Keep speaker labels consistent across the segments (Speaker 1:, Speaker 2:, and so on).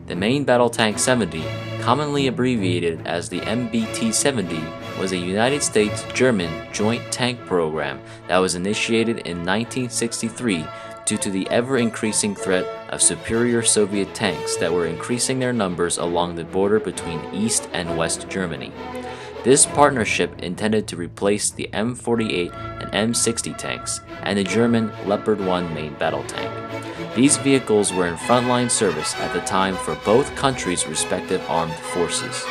Speaker 1: The main battle tank 70, commonly abbreviated as the MBT-70, was a United States-German joint tank program that was initiated in 1963 due to the ever-increasing threat of superior Soviet tanks that were increasing their numbers along the border between East and West Germany. This partnership intended to replace the M48 and M60 tanks and the German Leopard 1 main battle tank. These vehicles were in frontline service at the time for both countries' respective armed forces.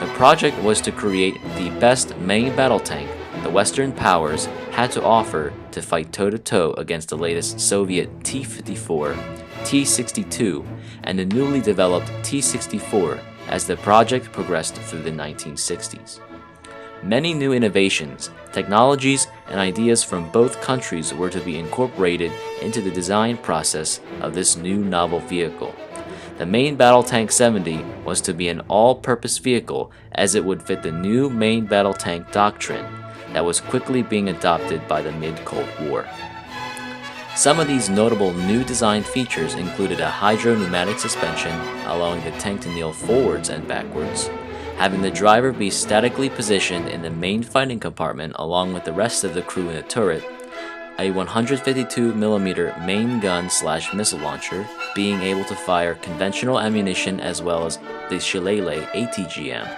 Speaker 1: The project was to create the best main battle tank the Western powers had to offer to fight toe-to-toe against the latest Soviet T-54, T-62, and the newly developed T-64 as the project progressed through the 1960s. Many new innovations, technologies, and ideas from both countries were to be incorporated into the design process of this new novel vehicle. The main battle tank 70 was to be an all-purpose vehicle as it would fit the new main battle tank doctrine that was quickly being adopted by the mid-Cold War. Some of these notable new design features included a hydro-pneumatic suspension allowing the tank to kneel forwards and backwards, having the driver be statically positioned in the main fighting compartment along with the rest of the crew in the turret, a 152mm main gun/missile launcher being able to fire conventional ammunition as well as the Shillelagh ATGM,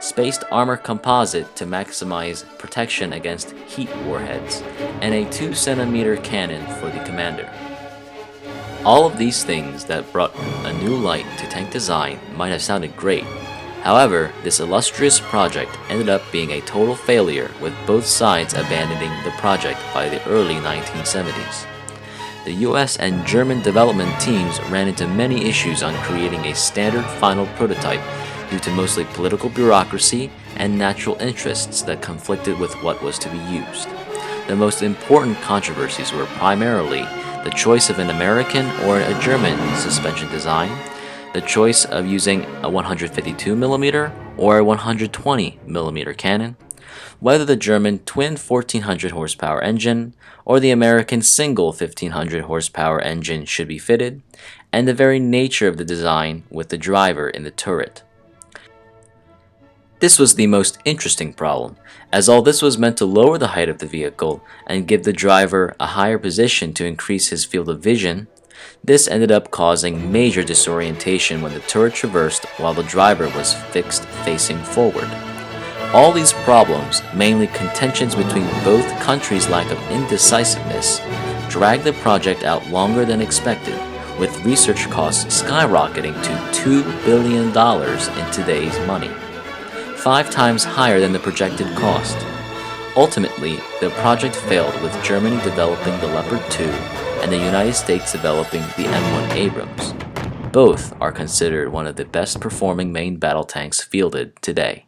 Speaker 1: spaced armor composite to maximize protection against heat warheads, and a 2cm cannon for the commander. All of these things that brought a new light to tank design might have sounded great. However, this illustrious project ended up being a total failure, with both sides abandoning the project by the early 1970s. The US and German development teams ran into many issues on creating a standard final prototype due to mostly political bureaucracy and natural interests that conflicted with what was to be used. The most important controversies were primarily the choice of an American or a German suspension design, the choice of using a 152mm or a 120mm cannon, whether the German twin 1400 horsepower engine or the American single 1500 horsepower engine should be fitted, and the very nature of the design with the driver in the turret. This was the most interesting problem, as all this was meant to lower the height of the vehicle and give the driver a higher position to increase his field of vision. This ended up causing major disorientation when the turret traversed while the driver was fixed facing forward. All these problems, mainly contentions between both countries' lack of indecisiveness, dragged the project out longer than expected, with research costs skyrocketing to $2 billion in today's money, 5 times higher than the projected cost. Ultimately, the project failed, with Germany developing the Leopard 2 and the United States developing the M1 Abrams. Both are considered one of the best performing main battle tanks fielded today.